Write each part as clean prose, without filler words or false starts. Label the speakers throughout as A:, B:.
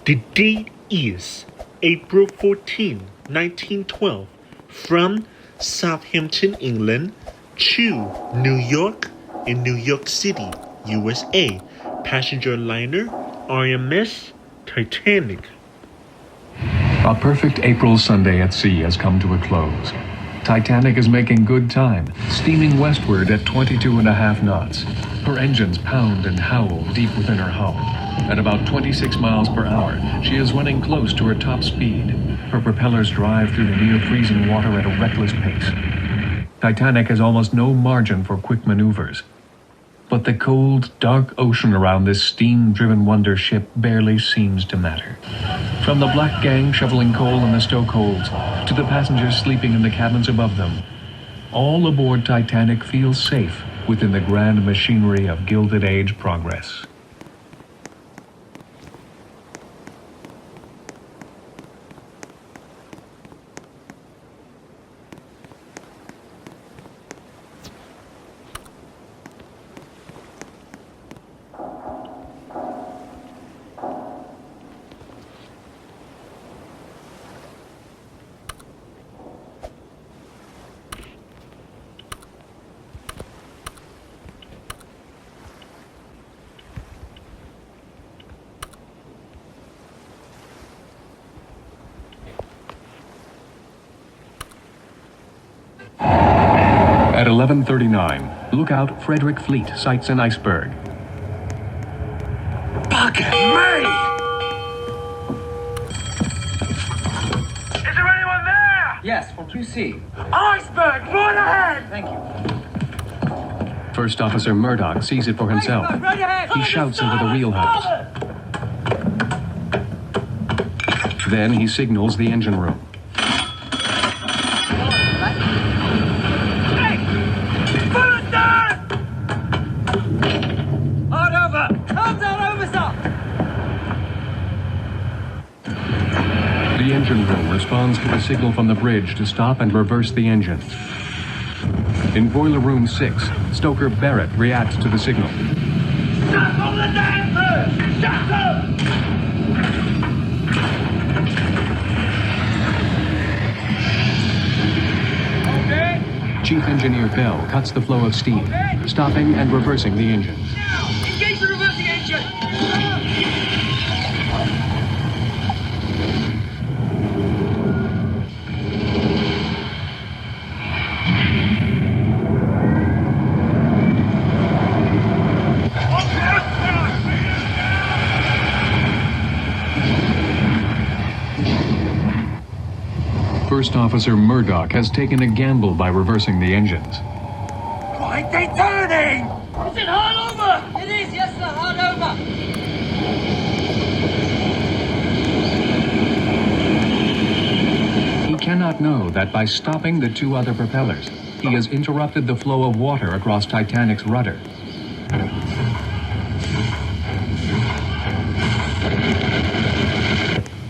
A: The date is April 14, 1912, from Southampton, England, to New York in New York City, USA. Passenger liner RMS Titanic.
B: A perfect April Sunday at sea has come to a close. Titanic is making good time, steaming westward at 22.5 knots. Her engines pound and howl deep within her hull. At about 26 miles per hour, she is running close to her top speed. Her propellers drive through the near-freezing water at a reckless pace. Titanic has almost no margin for quick maneuvers. But the cold, dark ocean around this steam-driven wonder ship barely seems to matter. From the black gang shoveling coal in the stokeholds to the passengers sleeping in the cabins above them, all aboard Titanic feel safe within the grand machinery of Gilded Age progress. At 11:39, lookout Frederick Fleet sights an iceberg.
C: Bucket me! Is there anyone there?
D: Yes, from QC.
C: Iceberg, right ahead!
D: Thank you.
B: First Officer Murdoch sees it for himself.
D: Iceberg, right ahead!
B: He shouts into the wheelhouse. Then he signals the engine room. The engine room responds to the signal from the bridge to stop and reverse the engine. In Boiler Room 6, Stoker Barrett reacts to the signal.
C: Shut all the dancers! Shut them! Okay.
B: Chief Engineer Bell cuts the flow of steam, stopping and reversing the engines.
C: Engage the reversing engine!
B: First Officer Murdoch has taken a gamble by reversing the engines.
C: Why are they turning? Is it hard over?
D: It is, yes, sir, hard over.
B: He cannot know that by stopping the two other propellers, he has interrupted the flow of water across Titanic's rudder.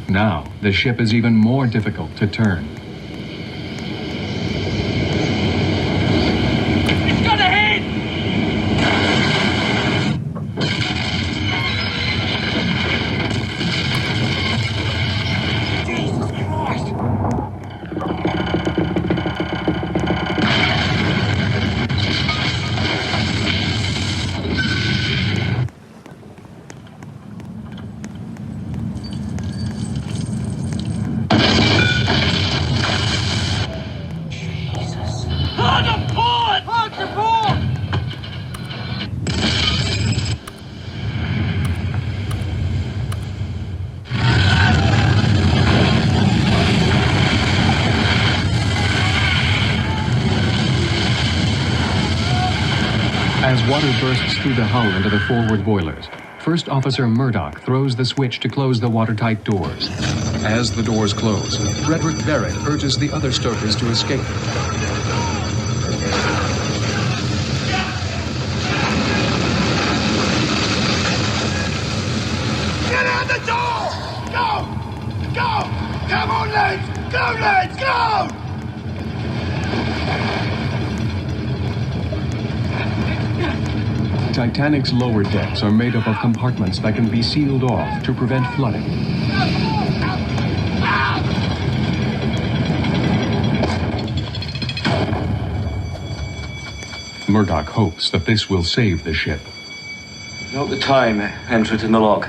B: Now, the ship is even more difficult to turn.
C: It's got a hit! Jesus Christ! Hard to port! Hard to port!
B: As water bursts through the hull into the forward boilers, First Officer Murdoch throws the switch to close the watertight doors. As the doors close, Frederick Barrett urges the other stokers to escape.
C: Get out the door! Go! Go! Come on, lads! Go, lads! Go!
B: Titanic's lower decks are made up of compartments that can be sealed off to prevent flooding. Murdoch hopes that this will save the ship.
D: Note the time. Enter it in the log.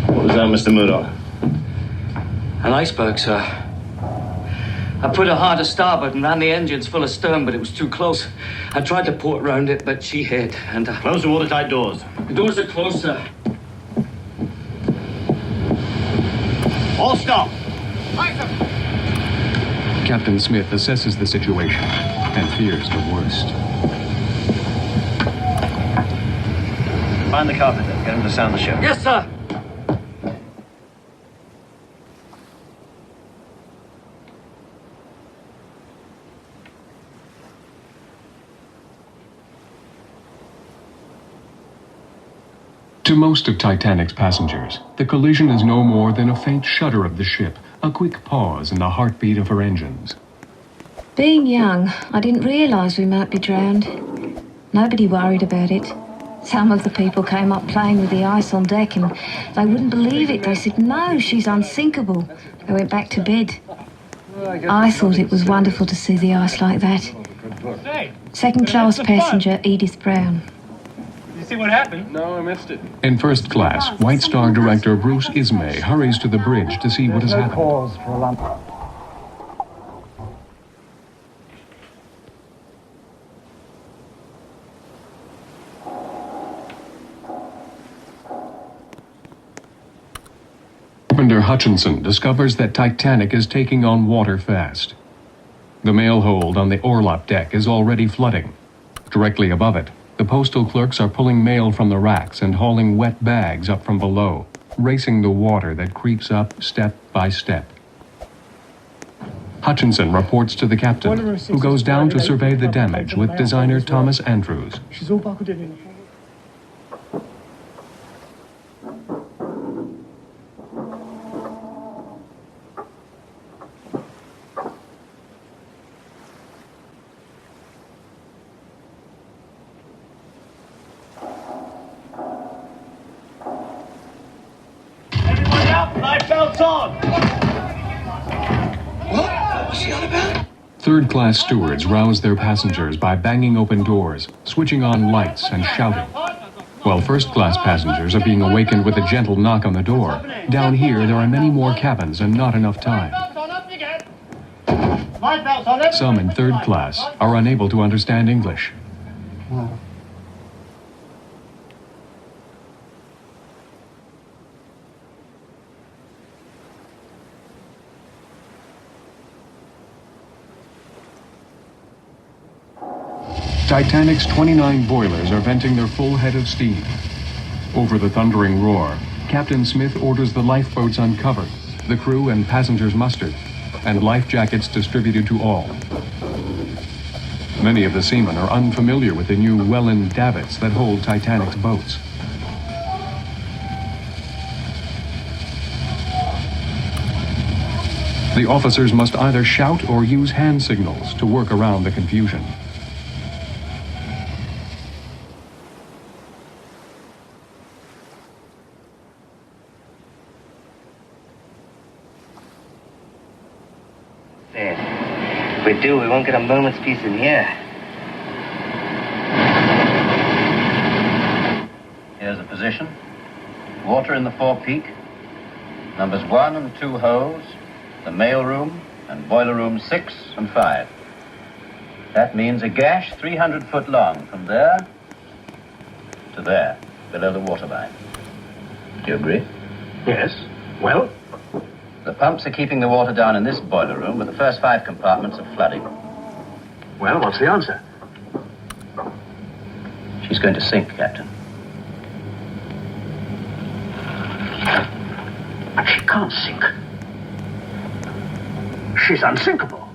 E: What was that, Mr. Murdoch?
D: An iceberg, sir. I put her hard to starboard and ran the engines full of stern, but it was too close. I tried to port round it, but she hit, and...
E: Close the watertight doors.
D: The doors are closed, sir.
E: All stop!
B: Captain Smith assesses the situation and fears the worst.
E: Find the carpenter. Get him to sound the ship.
D: Yes, sir.
B: To most of Titanic's passengers, the collision is no more than a faint shudder of the ship, a quick pause in the heartbeat of her engines.
F: Being young, I didn't realise we might be drowned. Nobody worried about it. Some of the people came up playing with the ice on deck and they wouldn't believe it. They said, "No, she's unsinkable." They went back to bed. I thought it was wonderful to see the ice like that. Second class passenger Edith Brown.
G: You see what happened?
E: No, I missed it.
B: In first class, White Star director Bruce Ismay hurries to the bridge to see what has happened.
G: Cause for alarm.
B: Carpenter Hutchinson discovers that Titanic is taking on water fast. The mail hold on the orlop deck is already flooding. Directly above it, the postal clerks are pulling mail from the racks and hauling wet bags up from below, racing the water that creeps up step by step. Hutchinson reports to the captain, who goes down to survey the damage with designer Thomas Andrews.
G: She's all buckled in.
E: Everybody up! Life belts on!
B: Third-class stewards rouse their passengers by banging open doors, switching on lights, and shouting. While first-class passengers are being awakened with a gentle knock on the door, down here there are many more cabins and not enough time. Some in third class are unable to understand English. Titanic's 29 boilers are venting their full head of steam. Over the thundering roar, Captain Smith orders the lifeboats uncovered, the crew and passengers mustered, and life jackets distributed to all. Many of the seamen are unfamiliar with the new Welland davits that hold Titanic's boats. The officers must either shout or use hand signals to work around the confusion.
H: If we do, we won't get a moment's peace in here.
I: Here's the position. Water in the forepeak. Numbers 1 and 2 holds, the mail room, and boiler rooms 6 and 5. That means a gash 300 foot long from there to there, below the waterline. Do you agree?
E: Yes. Well?
I: The pumps are keeping the water down in this boiler room, but the first 5 compartments are flooding.
E: Well, what's the answer?
I: She's going to sink, Captain.
E: But she can't sink. She's unsinkable.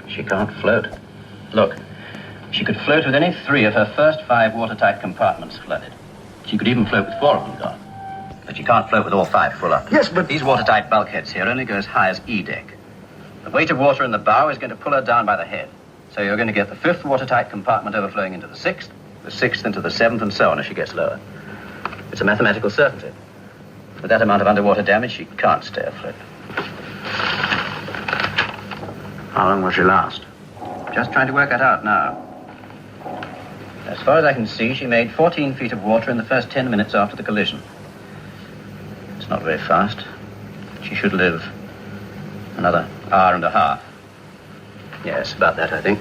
I: She can't float. Look, she could float with any 3 of her first 5 watertight compartments flooded. She could even float with 4 of them gone. But you can't float with all 5 full up.
E: Yes, but...
I: These watertight bulkheads here only go as high as E deck. The weight of water in the bow is going to pull her down by the head. So you're going to get the 5th watertight compartment overflowing into the 6th, the 6th into the 7th, and so on as she gets lower. It's a mathematical certainty. With that amount of underwater damage, she can't stay afloat. How long will she last? Just trying to work that out now. As far as I can see, she made 14 feet of water in the first 10 minutes after the collision. It's not very fast. She should live another hour and a half. Yes, about that, I think.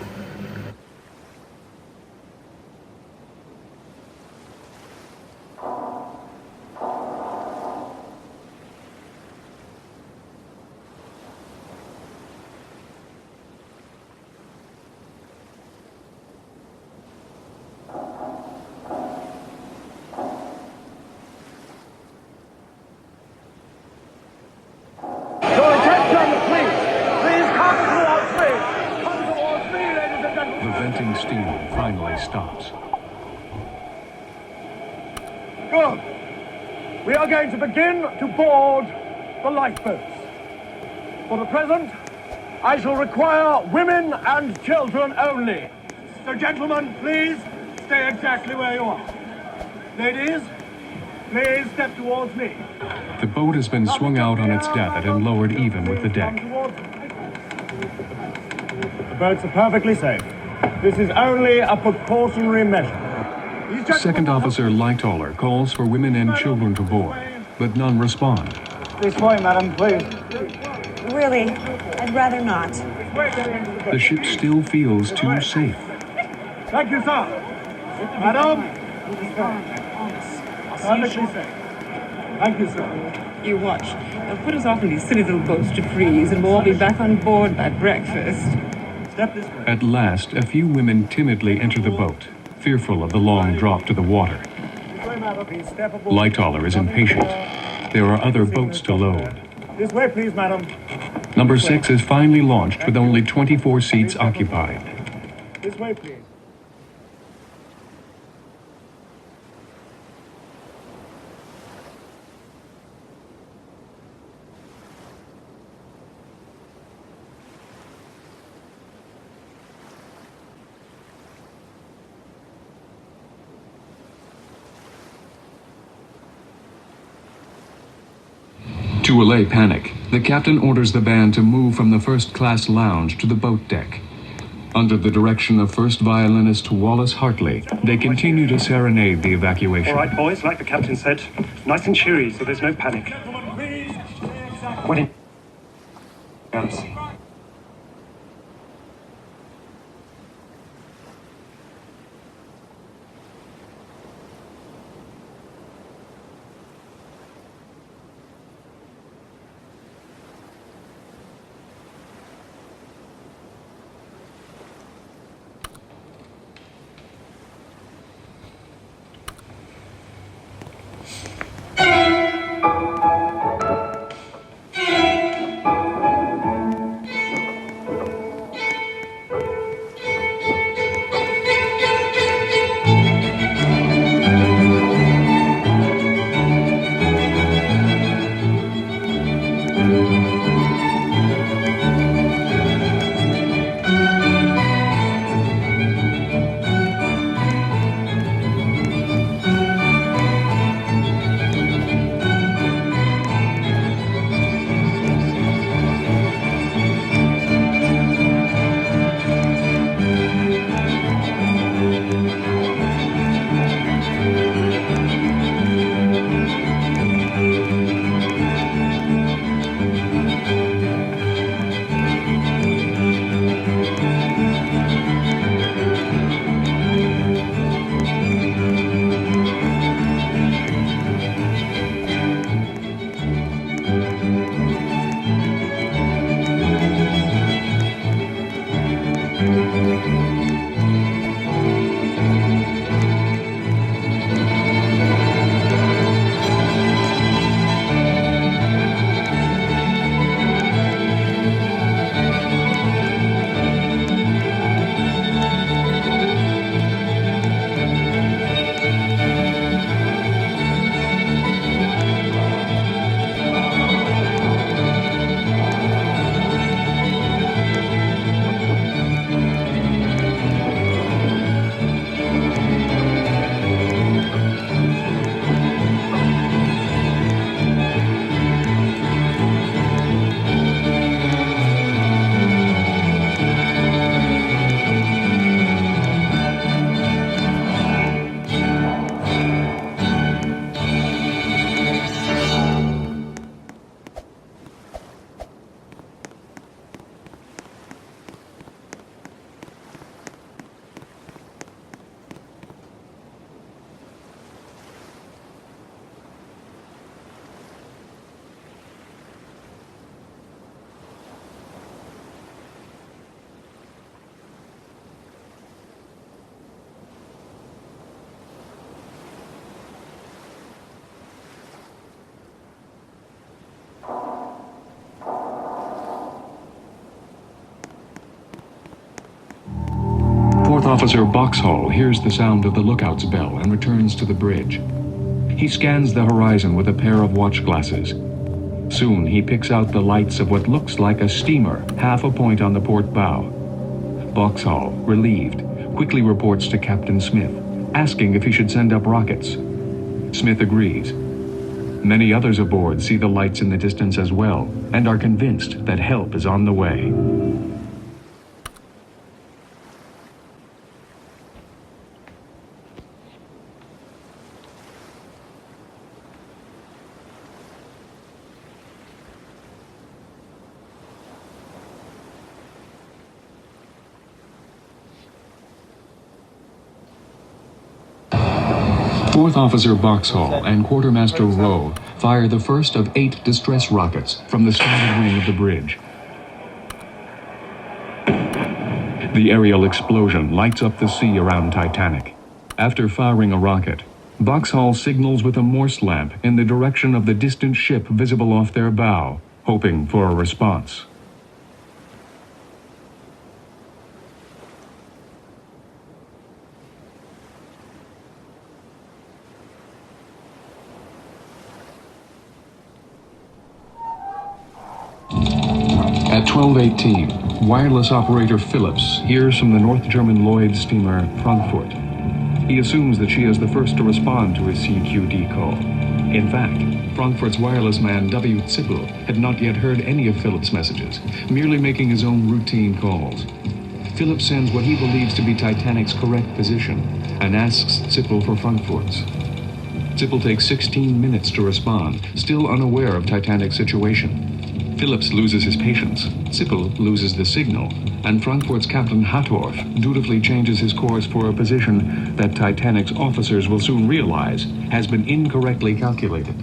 B: Venting steam finally stops.
G: Good. We are going to begin to board the lifeboats. For the present, I shall require women and children only. So, gentlemen, please stay exactly where you are. Ladies, please step towards me.
B: The boat has been swung out on its davit and lowered even with the deck.
G: The boats are perfectly safe. This is only a precautionary measure.
B: Second Officer Lightoller calls for women and children to board, but none respond.
G: This way, madam, please.
J: Really, I'd rather not.
B: The ship still feels too safe.
G: Thank you, sir. Madam. Perfectly safe. Thank you, sir.
J: You watch. They'll put us off in these silly little boats to freeze, and we'll all be back on board by breakfast.
G: Step this way.
B: At last, a few women timidly enter the boat, fearful of the long drop to the water. Lightoller is impatient. There are other boats to load.
G: This way, please, madam.
B: Number 6 is finally launched with only 24 seats occupied.
G: This way, please.
B: To allay panic, the captain orders the band to move from the first-class lounge to the boat deck. Under the direction of first violinist Wallace Hartley, they continue to serenade the evacuation.
E: All right, boys, like the captain said, nice and cheery, so there's no panic. Wedding.
B: Officer Boxhall hears the sound of the lookout's bell and returns to the bridge. He scans the horizon with a pair of watch glasses. Soon he picks out the lights of what looks like a steamer half a point on the port bow. Boxhall, relieved, quickly reports to Captain Smith, asking if he should send up rockets. Smith agrees. Many others aboard see the lights in the distance as well and are convinced that help is on the way. Fourth Officer Boxhall and Quartermaster Rowe fire the first of 8 distress rockets from the starboard wing of the bridge. The aerial explosion lights up the sea around Titanic. After firing a rocket, Boxhall signals with a Morse lamp in the direction of the distant ship visible off their bow, hoping for a response. At 12:18, wireless operator Phillips hears from the North German Lloyd steamer Frankfurt. He assumes that she is the first to respond to his CQD call. In fact, Frankfurt's wireless man W. Zippel had not yet heard any of Phillips' messages, merely making his own routine calls. Phillips sends what he believes to be Titanic's correct position and asks Zippel for Frankfurt's. Zippel takes 16 minutes to respond, still unaware of Titanic's situation. Phillips loses his patience, Zippel loses the signal, and Frankfurt's Captain Hattorf dutifully changes his course for a position that Titanic's officers will soon realize has been incorrectly calculated.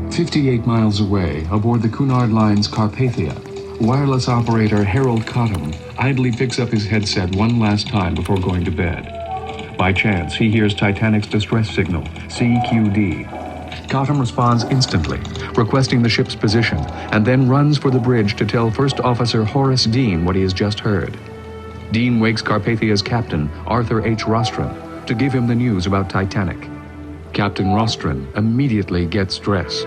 B: "58 miles away, aboard the Cunard Line's Carpathia, wireless operator Harold Cottam idly picks up his headset one last time before going to bed. By chance, he hears Titanic's distress signal, CQD. Cottam responds instantly, requesting the ship's position, and then runs for the bridge to tell First Officer Horace Dean what he has just heard. Dean wakes Carpathia's captain, Arthur H. Rostron, to give him the news about Titanic. Captain Rostron immediately gets dressed.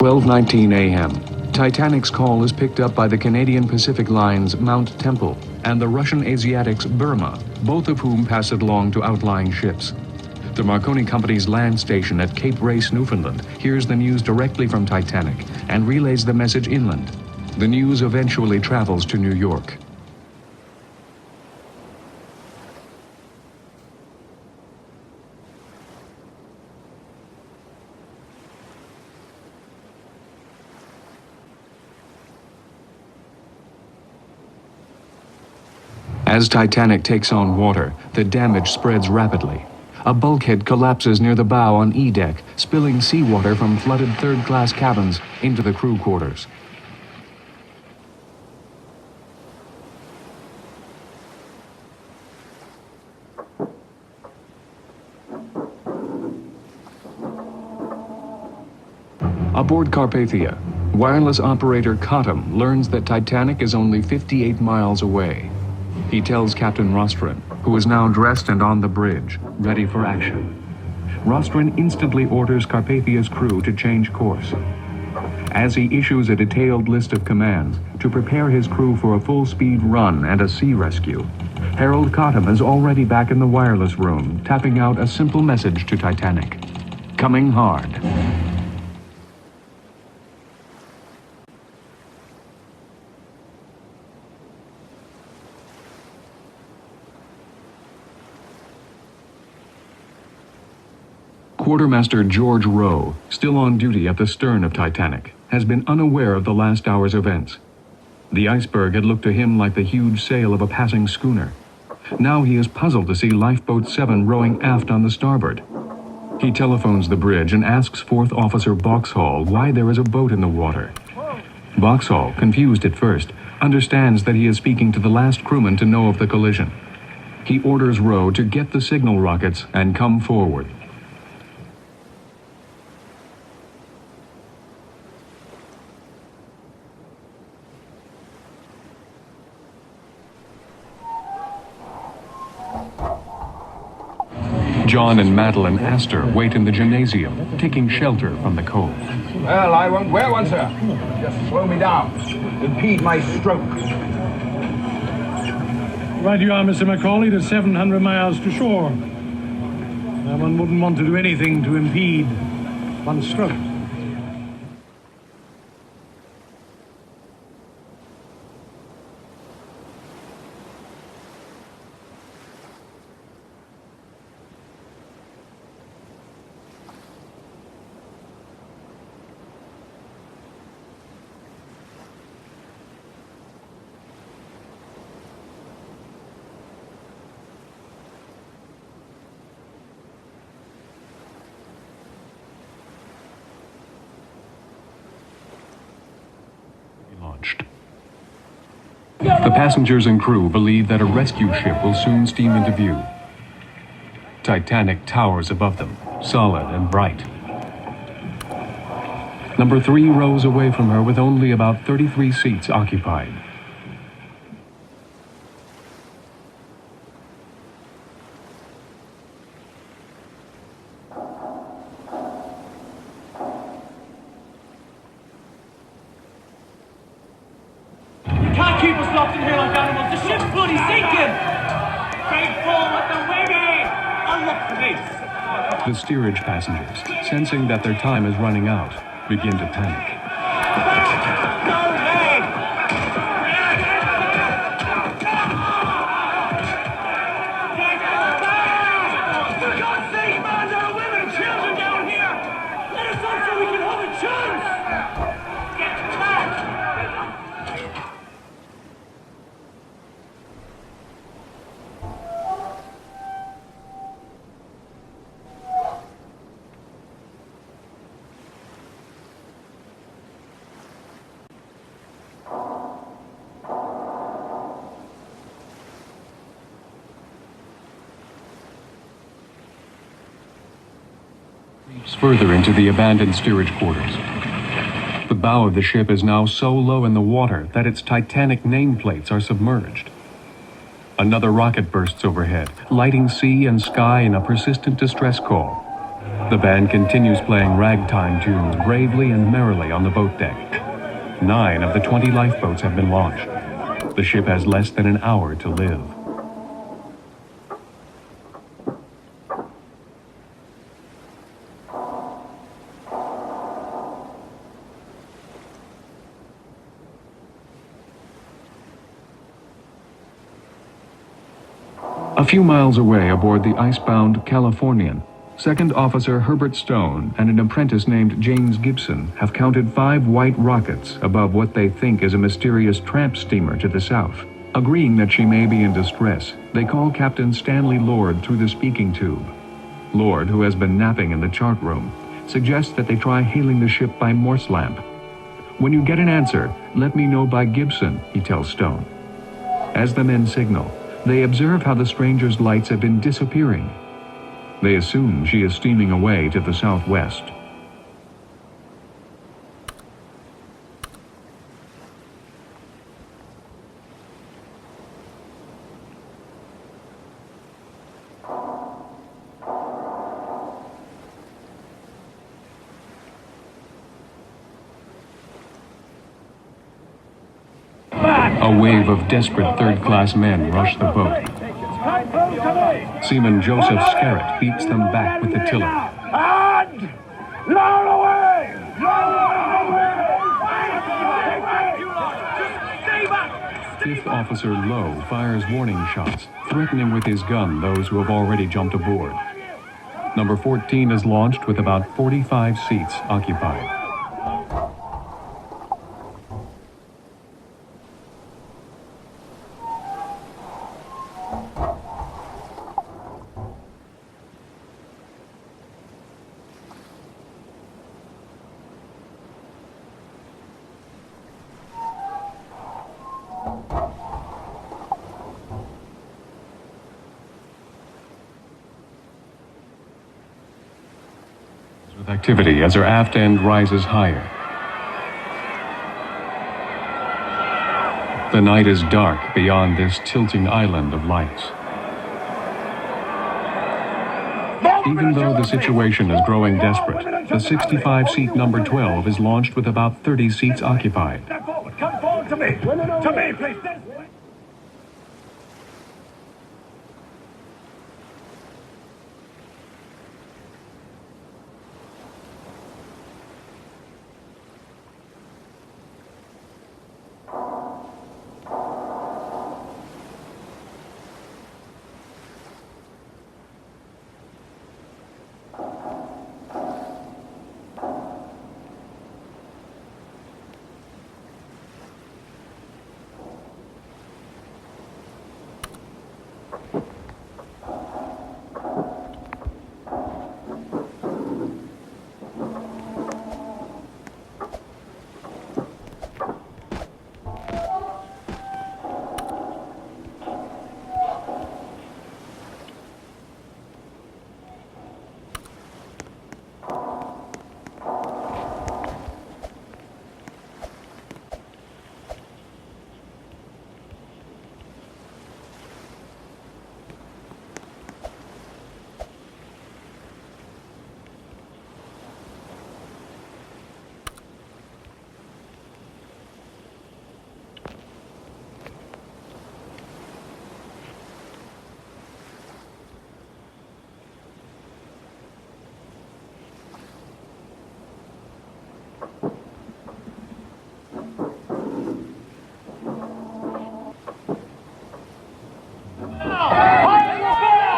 B: At 12:19 a.m., Titanic's call is picked up by the Canadian Pacific Line's Mount Temple and the Russian Asiatic's Burma, both of whom pass it along to outlying ships. The Marconi Company's land station at Cape Race, Newfoundland, hears the news directly from Titanic and relays the message inland. The news eventually travels to New York. As Titanic takes on water, the damage spreads rapidly. A bulkhead collapses near the bow on E deck, spilling seawater from flooded third-class cabins into the crew quarters. Aboard Carpathia, wireless operator Cottam learns that Titanic is only 58 miles away. He tells Captain Rostron, who is now dressed and on the bridge, ready for action. Rostron instantly orders Carpathia's crew to change course. As he issues a detailed list of commands to prepare his crew for a full-speed run and a sea rescue, Harold Cottam is already back in the wireless room, tapping out a simple message to Titanic. Coming hard. Quartermaster George Rowe, still on duty at the stern of Titanic, has been unaware of the last hour's events. The iceberg had looked to him like the huge sail of a passing schooner. Now he is puzzled to see Lifeboat 7 rowing aft on the starboard. He telephones the bridge and asks Fourth Officer Boxhall why there is a boat in the water. Vauxhall, confused at first, understands that he is speaking to the last crewman to know of the collision. He orders Rowe to get the signal rockets and come forward. John and Madeline Astor wait in the gymnasium, taking shelter from the cold.
K: Well, I won't wear one, sir. Just slow me down. Impede my stroke.
G: Right you are, Mr. Macaulay, to 700 miles to shore. Now, one wouldn't want to do anything to impede one's stroke.
B: The passengers and crew believe that a rescue ship will soon steam into view. Titanic towers above them, solid and bright. Number 3 rows away from her with only about 33 seats occupied.
C: Can't keep us locked in here like animals. The ship's bloody sinking! Straight forward the rigging! Unlock the gates!
B: The steerage passengers, sensing that their time is running out, begin to panic.
C: For God's sake, man, there are women and children down here! Let us up so we can have a chance! Get back!
B: Further into the abandoned steerage quarters. The bow of the ship is now so low in the water that its Titanic nameplates are submerged. Another rocket bursts overhead, lighting sea and sky in a persistent distress call. The band continues playing ragtime tunes bravely and merrily on the boat deck. 9 of the 20 lifeboats have been launched. The ship has less than an hour to live. A few miles away aboard the icebound Californian, Second Officer Herbert Stone and an apprentice named James Gibson have counted 5 white rockets above what they think is a mysterious tramp steamer to the south. Agreeing that she may be in distress, they call Captain Stanley Lord through the speaking tube. Lord, who has been napping in the chart room, suggests that they try hailing the ship by Morse lamp. When you get an answer, let me know by Gibson, he tells Stone. As the men signal, they observe how the stranger's lights have been disappearing. They assume she is steaming away to the southwest. A wave of desperate third-class men rush the boat. Seaman Joseph Scarrett beats them back with the tiller.
C: And lower away! Stay back!
B: Fifth Officer Lowe fires warning shots, threatening with his gun those who have already jumped aboard. Number 14 is launched with about 45 seats occupied. With activity as her aft end rises higher. The night is dark beyond this tilting island of lights. Even though the situation is growing desperate, the 65-seat number 12 is launched with about 30 seats occupied.
G: Step forward. Come forward to me. To me, please.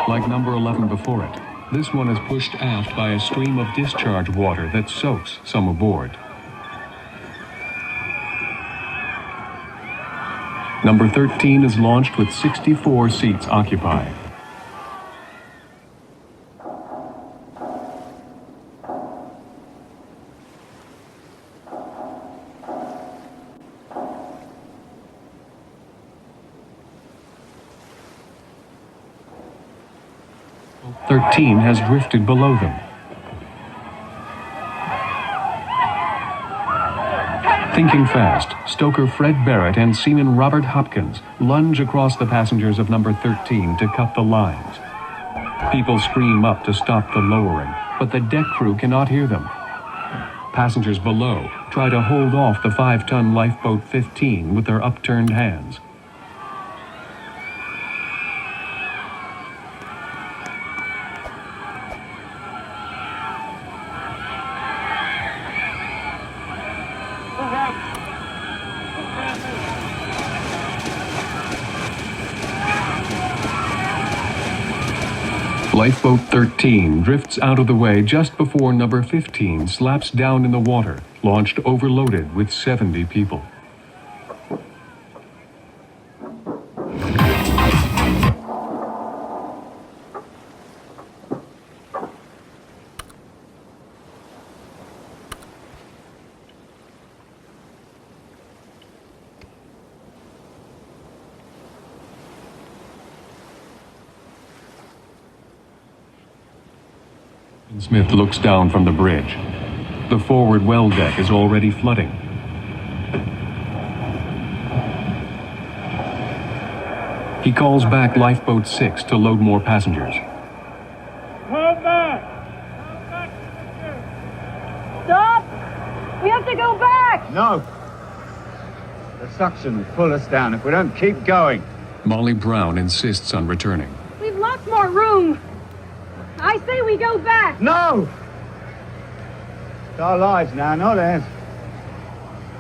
B: Like number 11 before it, this one is pushed aft by a stream of discharge water that soaks some aboard. Number 13 is launched with 64 seats occupied. Number 13 has drifted below them. Thinking fast, stoker Fred Barrett and seaman Robert Hopkins lunge across the passengers of number 13 to cut the lines. People scream up to stop the lowering, but the deck crew cannot hear them. Passengers below try to hold off the 5-ton lifeboat 15 with their upturned hands. Lifeboat 13 drifts out of the way just before number 15 slaps down in the water, launched overloaded with 70 people. Smith looks down from the bridge. The forward well deck is already flooding. He calls back Lifeboat 6 to load more passengers.
C: Come back!
L: Stop! We have to go back!
K: No. The suction will pull us down if we don't keep going.
B: Molly Brown insists on returning.
L: We've lots more room. I say we go back.
K: No! It's our lives now, not theirs.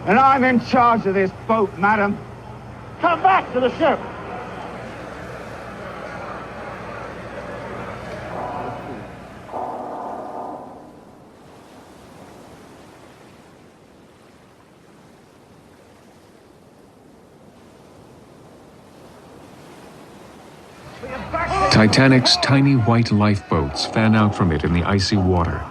K: And I'm in charge of this boat, madam.
G: Come back to the ship.
B: Titanic's tiny white lifeboats fan out from it in the icy water.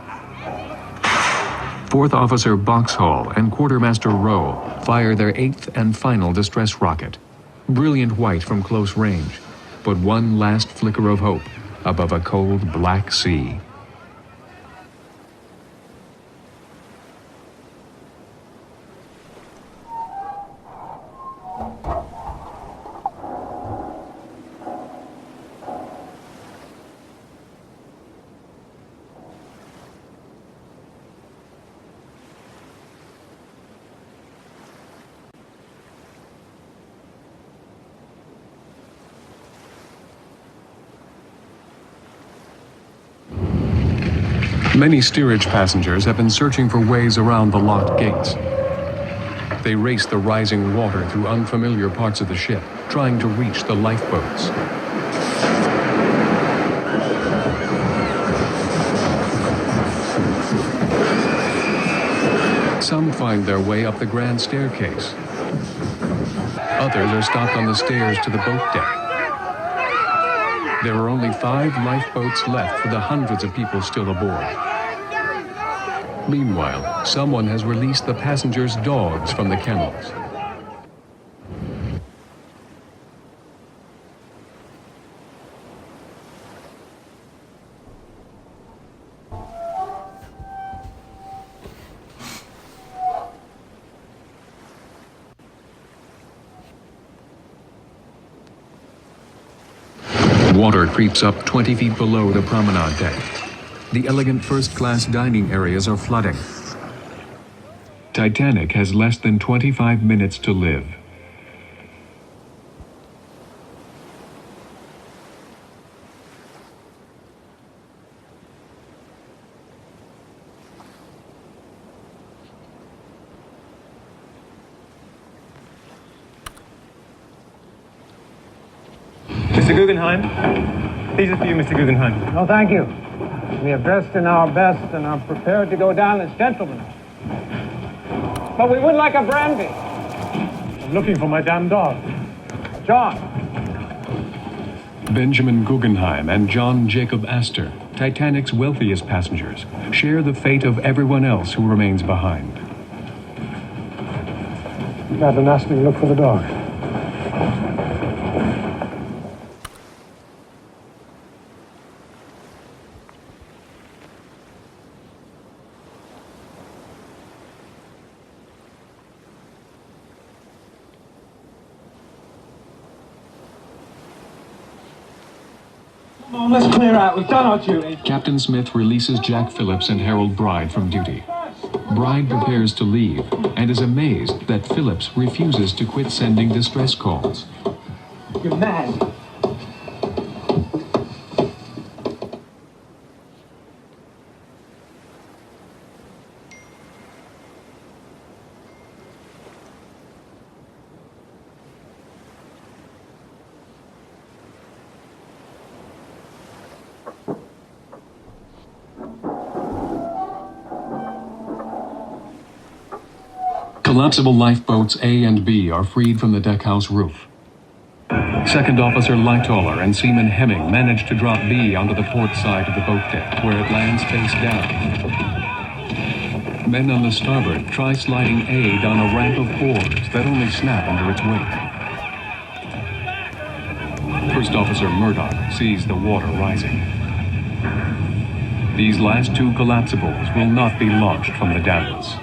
B: Fourth Officer Boxhall and Quartermaster Rowe fire their 8th and final distress rocket. Brilliant white from close range, but one last flicker of hope above a cold black sea. Many steerage passengers have been searching for ways around the locked gates. They race the rising water through unfamiliar parts of the ship, trying to reach the lifeboats. Some find their way up the grand staircase. Others are stopped on the stairs to the boat deck. There are only 5 lifeboats left for the hundreds of people still aboard. Meanwhile, someone has released the passengers' dogs from the kennels. Water creeps up 20 feet below the promenade deck. The elegant first-class dining areas are flooding. Titanic has less than 25 minutes to live.
E: Mr. Guggenheim, these are for you, Mr. Guggenheim.
K: No, thank you. We are dressed in our best and are prepared to go down as gentlemen. But we would like a brandy.
E: I'm looking for my damn dog.
K: John.
B: Benjamin Guggenheim and John Jacob Astor, Titanic's wealthiest passengers, share the fate of everyone else who remains behind.
E: Madeline asked me to look for the dog.
C: Come on, let's clear out. We've done our duty.
B: Captain Smith releases Jack Phillips and Harold Bride from duty. Bride prepares to leave and is amazed that Phillips refuses to quit sending distress calls.
C: You're mad.
B: Collapsible lifeboats A and B are freed from the deckhouse roof. Second Officer Lightoller and Seaman Hemming manage to drop B onto the port side of the boat deck, where it lands face down. Men on the starboard try sliding A down a ramp of oars that only snap under its weight. First Officer Murdoch sees the water rising. These last 2 collapsibles will not be launched from the davits.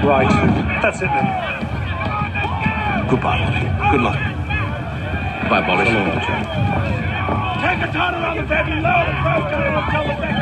E: Right, that's it then.
M: Goodbye, Ollie. Good luck. Goodbye, Boris.
C: Take a turn around the deck and lower the first turn around the deck.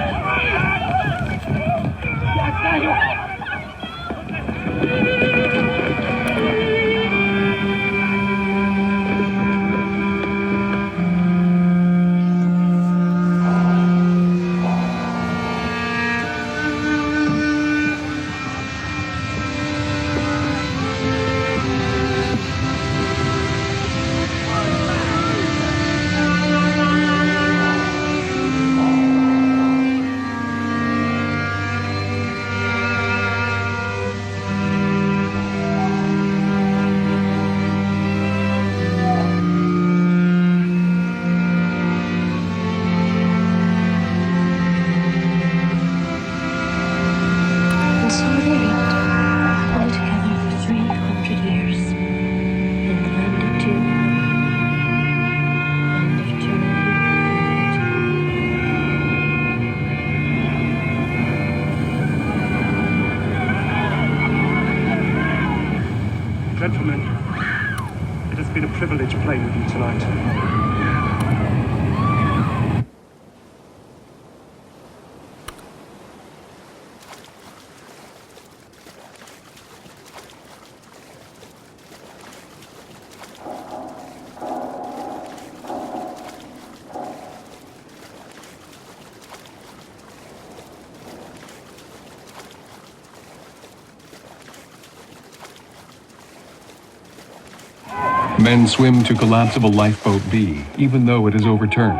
E: Gentlemen, it has been a privilege playing with you tonight.
B: Men swim to collapsible lifeboat B, even though it is overturned.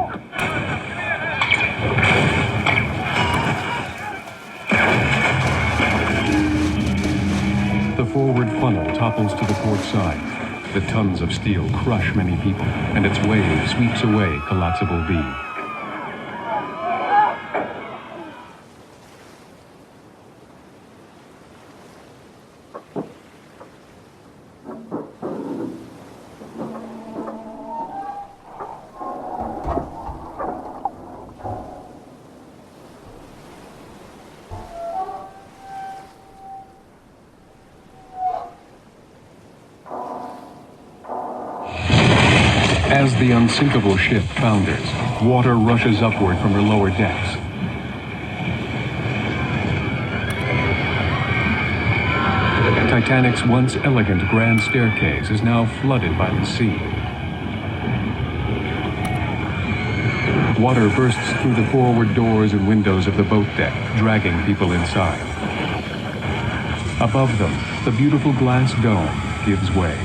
B: The forward funnel topples to the port side. The tons of steel crush many people, and its wave sweeps away collapsible B. As the unsinkable ship founders, water rushes upward from her lower decks. Titanic's once elegant grand staircase is now flooded by the sea. Water bursts through the forward doors and windows of the boat deck, dragging people inside. Above them, the beautiful glass dome gives way.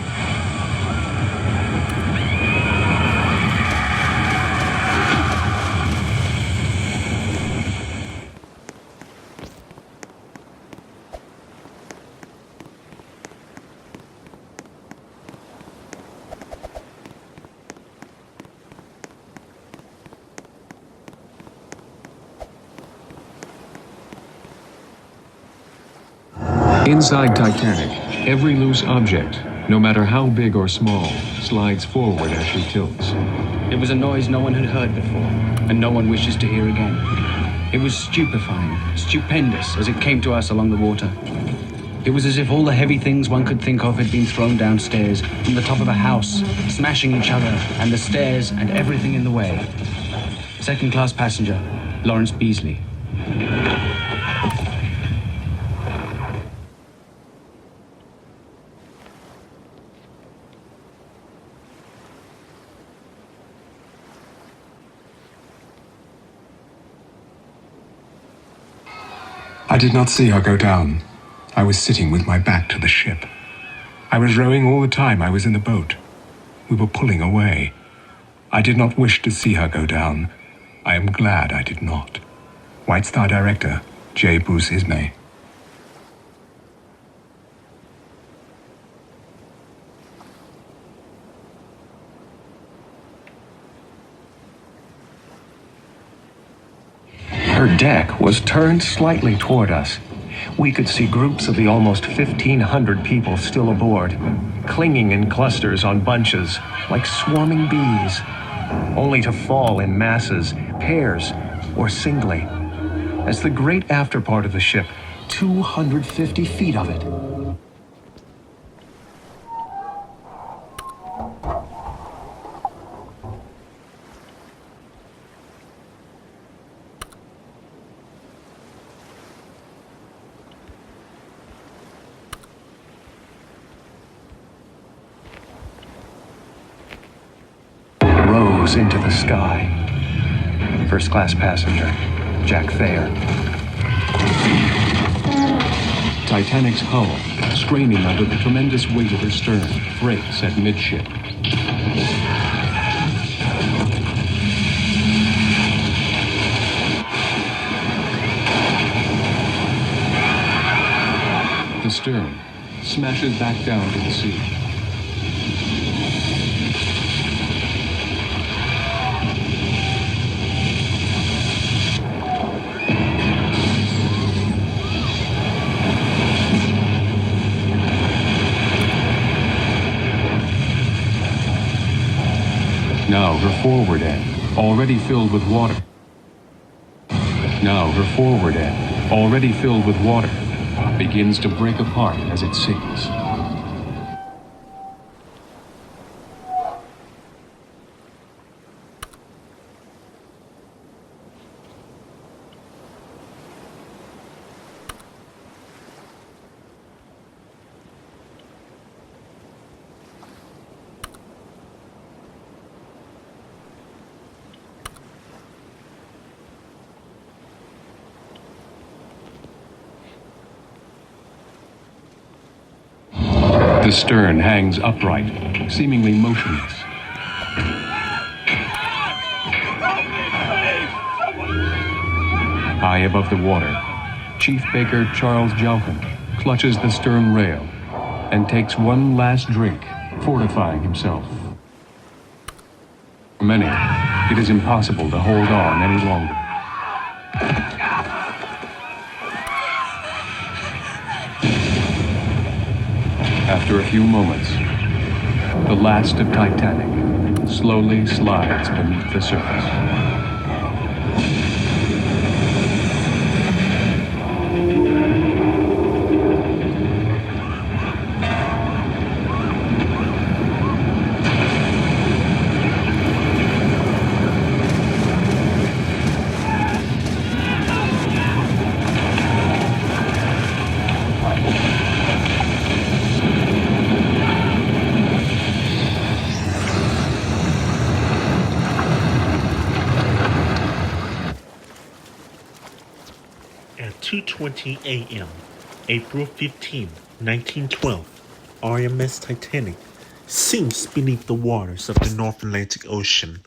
B: Inside Titanic, every loose object, no matter how big or small, slides forward as she tilts.
N: It was a noise no one had heard before, and no one wishes to hear again. It was stupefying, stupendous as it came to us along the water. It was as if all the heavy things one could think of had been thrown downstairs from the top of a house, smashing each other and the stairs and everything in the way. Second-class passenger, Lawrence Beasley.
O: I did not see her go down. I was sitting with my back to the ship. I was rowing all the time I was in the boat. We were pulling away. I did not wish to see her go down. I am glad I did not. White Star Director, J. Bruce Ismay.
B: Her deck was turned slightly toward us. We could see groups of the almost 1,500 people still aboard, clinging in clusters on bunches, like swarming bees, only to fall in masses, pairs, or singly. As the great afterpart of the ship, 250 feet of it, rose into the sky. First-class passenger, Jack Thayer. Titanic's hull, straining under the tremendous weight of her stern, breaks at midship. The stern smashes back down to the sea. Now her forward end, already filled with water. Now her forward end, already filled with water, begins to break apart as it sinks. The stern hangs upright, seemingly motionless. High above the water, Chief Baker Charles Jalkin clutches the stern rail and takes one last drink, fortifying himself. For many, it is impossible to hold on any longer. After a few moments, the last of Titanic slowly slides beneath the surface.
A: At 2:20 a.m., April 15, 1912, RMS Titanic sinks beneath the waters of the North Atlantic Ocean.